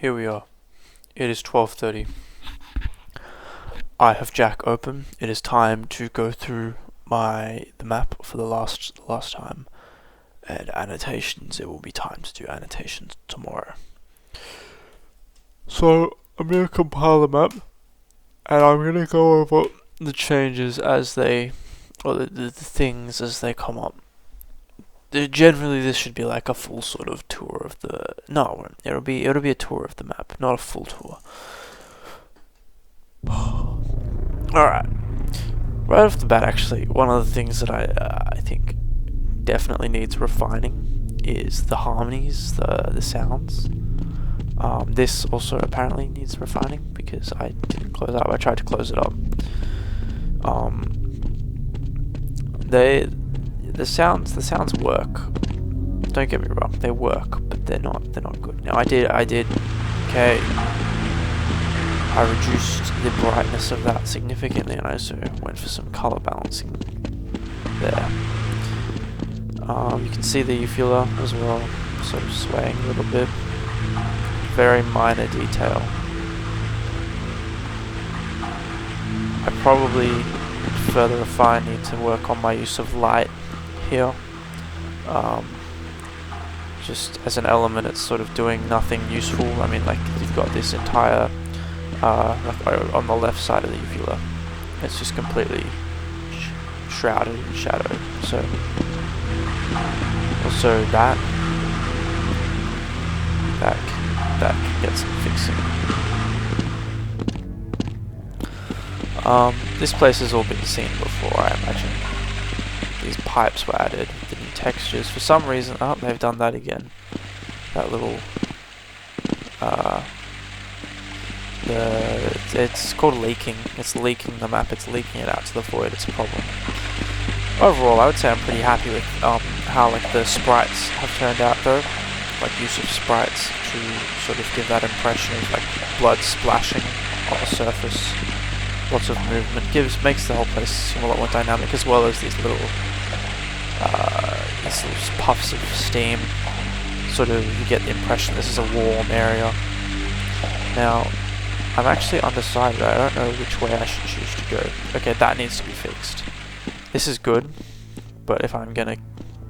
Here we are. It is 12:30. I have Jack open. It is time to go through the map for the last time. And annotations, it will be time to do annotations tomorrow. So I'm gonna compile the map and I'm gonna go over the changes as they or the things as they come up. Generally, this should be like a full sort of tour of the. No, it won't. It'll be a tour of the map, not a full tour. Alright. Right off the bat, actually, one of the things that I think definitely needs refining is the harmonies, the sounds. This also apparently needs refining because I didn't close it up. I tried to close it up. The sounds work. Don't get me wrong, they work, but they're not good. Now I did. Okay. I reduced the brightness of that significantly, and I also went for some color balancing there. You can see the uvula as well, sort of swaying a little bit. Very minor detail. I probably further refine, need to work on my use of light here. Just as an element, it's sort of doing nothing useful. I mean, like, you've got this entire like on the left side of the uvula, it's just completely shrouded in shadow. So also that can get some fixing. This place has all been seen before, I imagine. These pipes were added, the new textures. For some reason, oh, they've done that again. That little it's called leaking. It's leaking the map. It's leaking it out to the void. It's a problem. Overall, I would say I'm pretty happy with how like the sprites have turned out, though. Like use of sprites to sort of give that impression of like blood splashing on the surface. Lots of movement makes the whole place seem a lot more dynamic, as well as these little puffs of steam. Sort of you get the impression this is a warm area. Now, I'm actually undecided. I don't know which way I should choose to go. Okay, that needs to be fixed. This is good, but if I'm gonna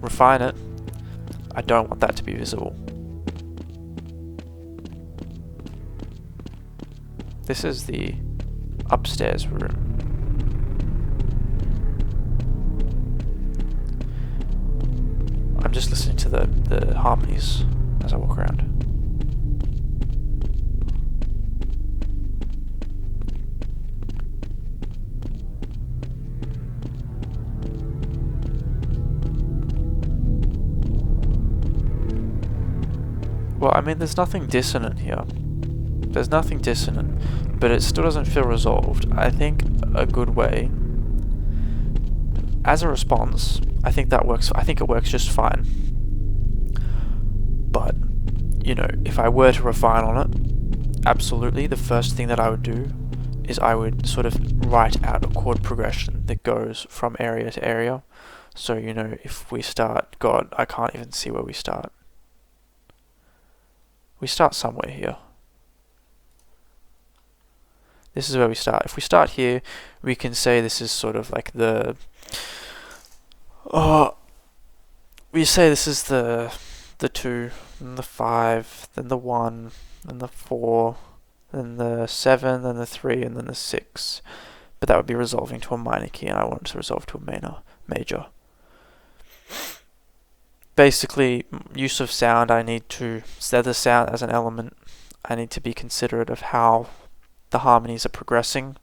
refine it, I don't want that to be visible. This is the upstairs room. I'm just listening to the harmonies as I walk around. Well, I mean, there's nothing dissonant here. There's nothing dissonant, but it still doesn't feel resolved. I think a good way, as a response, I think that works. I think it works just fine. But, you know, if I were to refine on it, absolutely, the first thing that I would do is I would sort of write out a chord progression that goes from area to area. So, you know, if we start, God, I can't even see where we start. We start somewhere here. This is where we start. If we start here, we can say this is sort of like the... we say this is the 2, then the 5, then the 1, then the 4, then the 7, then the 3, and then the 6. But that would be resolving to a minor key, and I want it to resolve to a major. Basically, use of sound, I need to set the sound as an element. I need to be considerate of how the harmonies are progressing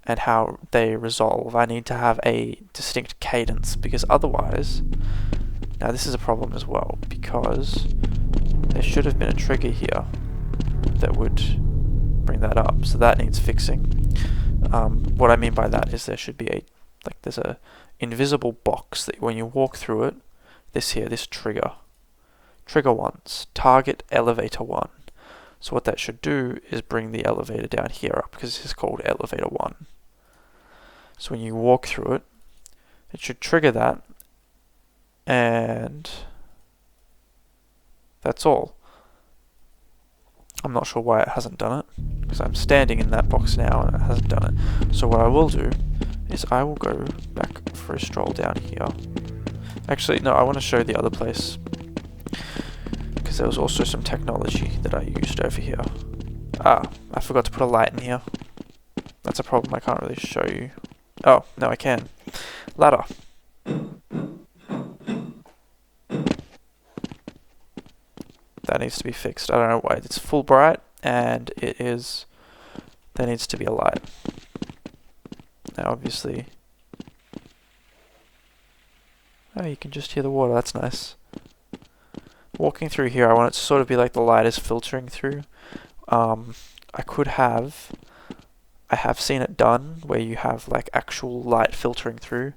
and how they resolve. I need to have a distinct cadence, because otherwise, now this is a problem as well, because there should have been a trigger here that would bring that up, so that needs fixing. What I mean by that is there should be there's a invisible box that when you walk through it, this trigger 1, target elevator 1. So what that should do is bring the elevator down here up, because this is called elevator 1. So when you walk through it, it should trigger that, and that's all. I'm not sure why it hasn't done it, because I'm standing in that box now and it hasn't done it. So what I will do is I will go back for a stroll down here. Actually, no, I want to show the other place, because there was also some technology that I used over here. Ah, I forgot to put a light in here. That's a problem, I can't really show you. Oh, no I can. Ladder. That needs to be fixed. I don't know why. It's full bright, and it is... There needs to be a light. Now, obviously... Oh, you can just hear the water. That's nice. Walking through here, I want it to sort of be like the light is filtering through. I could have... I have seen it done, where you have, like, actual light filtering through.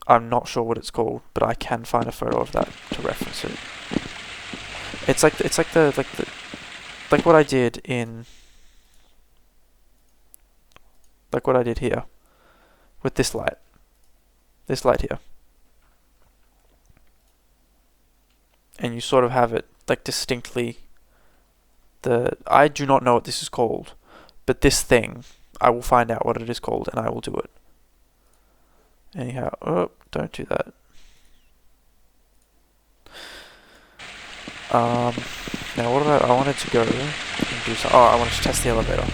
I'm not sure what it's called, but I can find a photo of that to reference it. It's like what I did in, like what I did here with this light here, and you sort of have it like distinctly. I do not know what this is called, but this thing, I will find out what it is called and I will do it. Anyhow, oh, don't do that. Now what did I wanted to go and do some, oh, I wanted to test the elevator,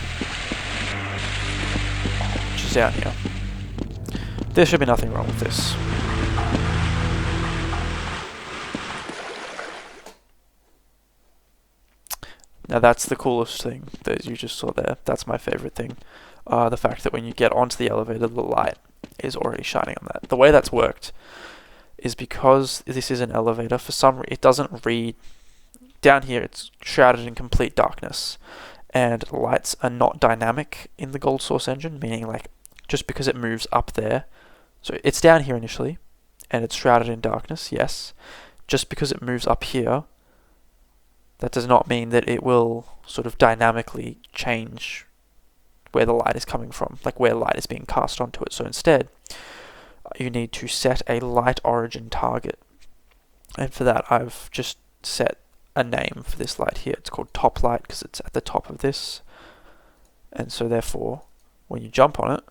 which is down here. There should be nothing wrong with this. Now that's the coolest thing that you just saw there. That's my favorite thing. The fact that when you get onto the elevator, the light is already shining on that. The way that's worked is because this is an elevator, for some reason it doesn't read. Down here it's shrouded in complete darkness, and lights are not dynamic in the Gold Source engine, meaning like just because it moves up there, so it's down here initially and it's shrouded in darkness, yes, just because it moves up here, that does not mean that it will sort of dynamically change where the light is coming from, like where light is being cast onto it. So instead, you need to set a light origin target. And for that, I've just set a name for this light here. It's called top light because it's at the top of this. And so therefore, when you jump on it,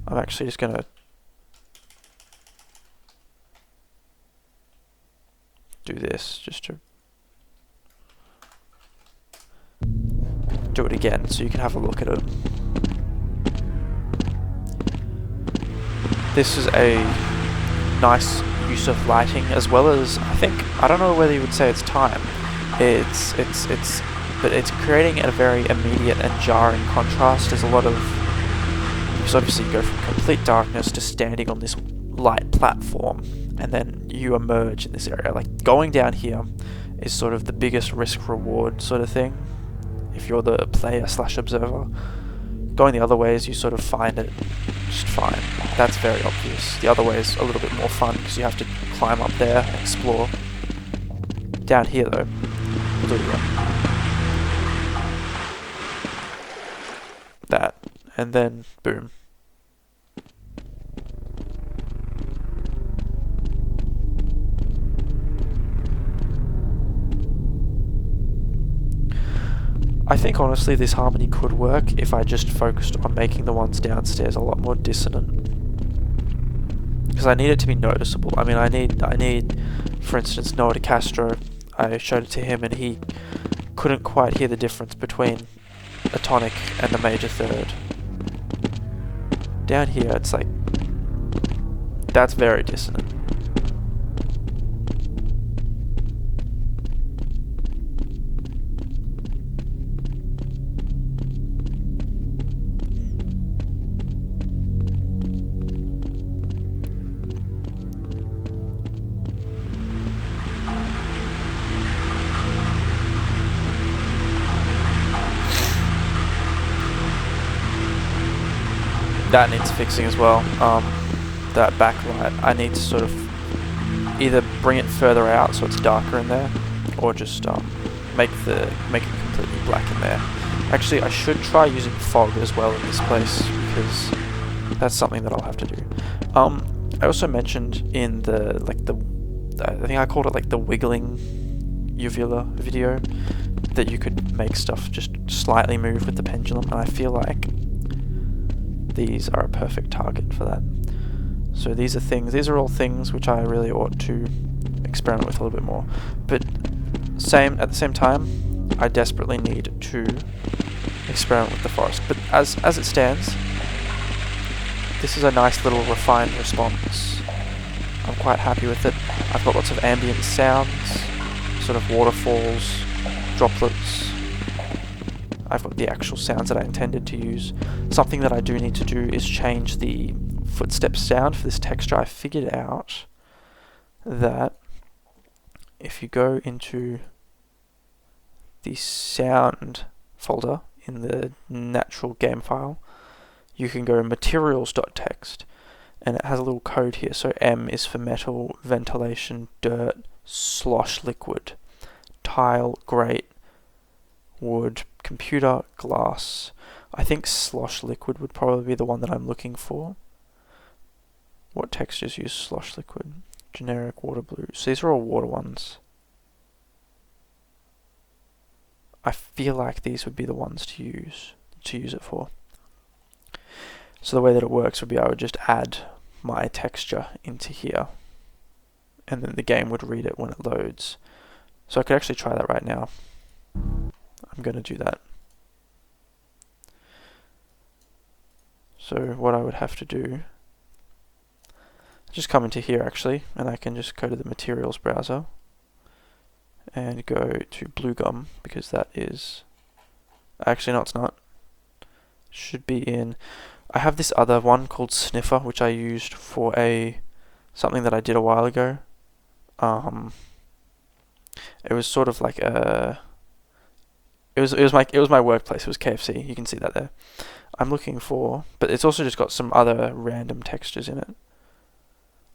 I'm actually just going to do this just to do it again so you can have a look at it. This is a nice use of lighting, as well as, I don't know whether you would say it's time. But it's creating a very immediate and jarring contrast. There's a lot of, because obviously you go from complete darkness to standing on this light platform, and then you emerge in this area. Like, going down here is sort of the biggest risk-reward sort of thing, if you're the player/observer. Going the other way is you sort of find it just fine. That's very obvious. The other way is a little bit more fun because you have to climb up there and explore. Down here though, we'll do it again. That, and then boom. I think honestly this harmony could work if I just focused on making the ones downstairs a lot more dissonant. Because I need it to be noticeable. I mean, I need, for instance, Noah DeCastro. I showed it to him and he couldn't quite hear the difference between a tonic and a major third. Down here, it's like, that's very dissonant. That needs fixing as well. That backlight, I need to sort of either bring it further out so it's darker in there, or just make it completely black in there. Actually, I should try using fog as well in this place, because that's something that I'll have to do. I also mentioned in the I think I called it like the wiggling uvula video, that you could make stuff just slightly move with the pendulum, and I feel like these are a perfect target for that. So these are all things which I really ought to experiment with a little bit more. But at the same time, I desperately need to experiment with the forest. But as it stands, this is a nice little refined response. I'm quite happy with it. I've got lots of ambient sounds, sort of waterfalls, droplets. I've got the actual sounds that I intended to use. Something that I do need to do is change the footstep sound for this texture. I figured out that if you go into the sound folder in the natural game file, you can go materials.txt, and it has a little code here. So M is for metal, ventilation, dirt, slosh liquid, tile, grate, wood, computer, glass. I think slosh liquid would probably be the one that I'm looking for. What textures use slosh liquid? Generic, water blue. So these are all water ones. I feel like these would be the ones to use it for. So the way that it works would be I would just add my texture into here, and then the game would read it when it loads. So I could actually try that right now. I'm going to do that. So what I would have to do, just come into here actually, and I can just go to the materials browser and go to Bluegum, because that is, actually no, it's not. Should be in, I have this other one called Sniffer, which I used for something that I did a while ago. It was sort of like a, it was my workplace. It was KFC. You can see that there. I'm looking for, but it's also just got some other random textures in it.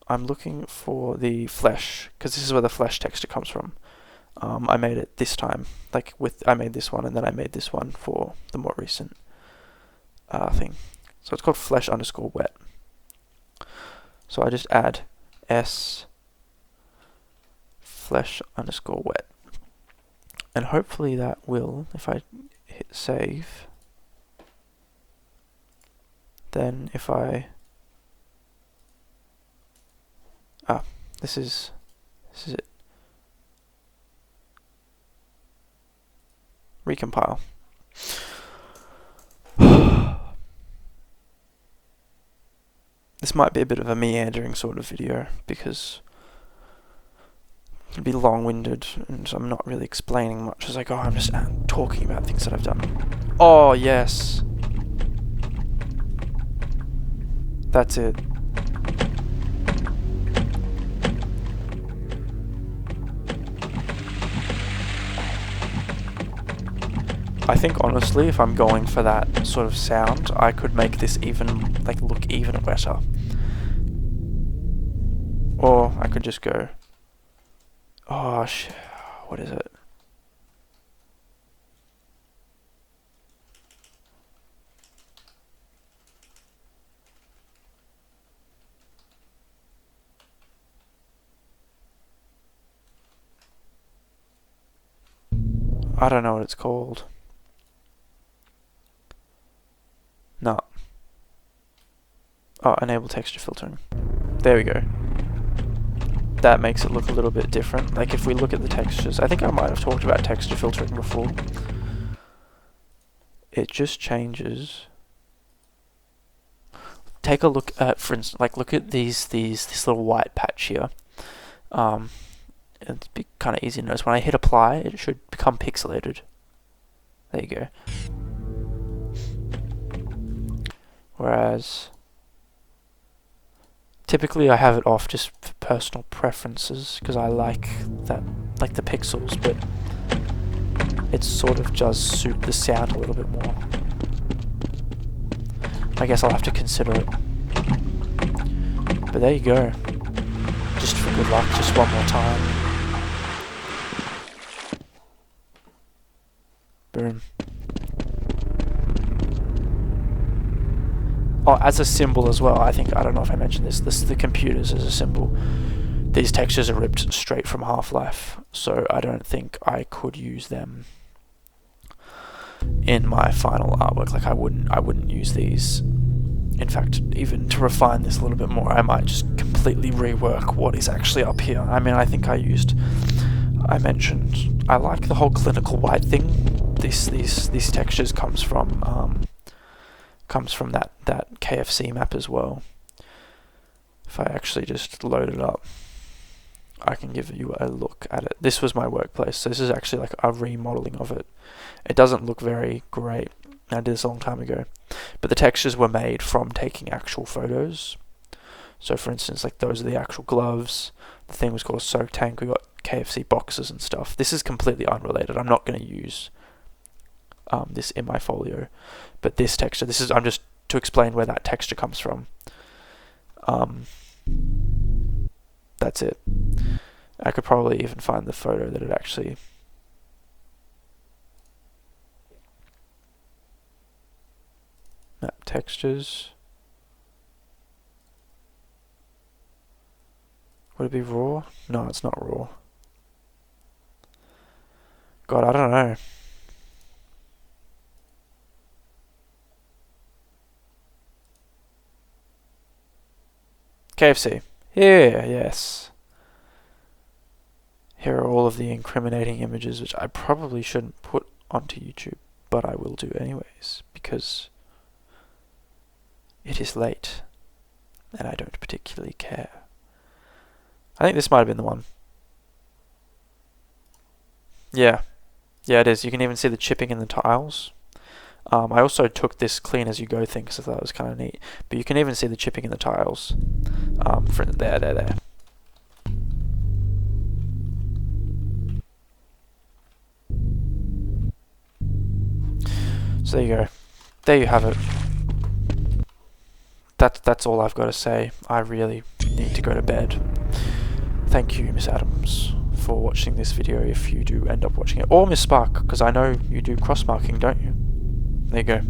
I'm looking for the flesh, because this is where the flesh texture comes from. I made it this time, I made this one, and then I made this one for the more recent thing. So it's called flesh_wet. So I just add s flesh_wet, and hopefully that will, if I hit save, then if I this is it. Recompile. This might be a bit of a meandering sort of video, because it'd be long-winded and I'm not really explaining much as I go. I'm just talking about things that I've done. Oh yes, that's it. I think honestly, if I'm going for that sort of sound, I could make this even, look even wetter. Or I could just go, oh what is it? I don't know what it's called. No. Oh, enable texture filtering. There we go. That makes it look a little bit different. Like if we look at the textures, I think I might have talked about texture filtering before. It just changes. Take a look at, for instance, look at this little white patch here. It's kind of easy to notice. When I hit apply, it should become pixelated. There you go. Whereas typically I have it off just for personal preferences, because I like the pixels, but it sort of does suit the sound a little bit more. I guess I'll have to consider it. But there you go. Just for good luck, just one more time. Boom. Oh, as a symbol as well, I don't know if I mentioned this, the computers as a symbol. these textures are ripped straight from Half-Life, so I don't think I could use them in my final artwork. Like I wouldn't use these. In fact, even to refine this a little bit more, I might just completely rework what is actually up here. I mean, I think I mentioned I like the whole clinical white thing. These textures comes from that KFC map as well. If I actually just load it up, I can give you a look at it. This was my workplace, so this is actually like a remodeling of it. It doesn't look very great. I did this a long time ago, but the textures were made from taking actual photos. So for instance, like those are the actual gloves. The thing was called a soak tank. We got KFC boxes and stuff. This is completely unrelated. I'm not going to use this in my folio, but this texture, I'm just to explain where that texture comes from. That's it. I could probably even find the photo that it actually... Map textures. Would it be raw? No, it's not raw. God, I don't know. KFC. Here, yes. Here are all of the incriminating images, which I probably shouldn't put onto YouTube, but I will do anyways, because it is late, and I don't particularly care. I think this might have been the one. Yeah. Yeah, it is. You can even see the chipping in the tiles. I also took this clean as you go thing because I thought it was kind of neat. But you can even see the chipping in the tiles. There. So there you go. There you have it. That's all I've got to say. I really need to go to bed. Thank you, Miss Adams, for watching this video if you do end up watching it. Or Miss Spark, because I know you do cross-marking, don't you? There you go.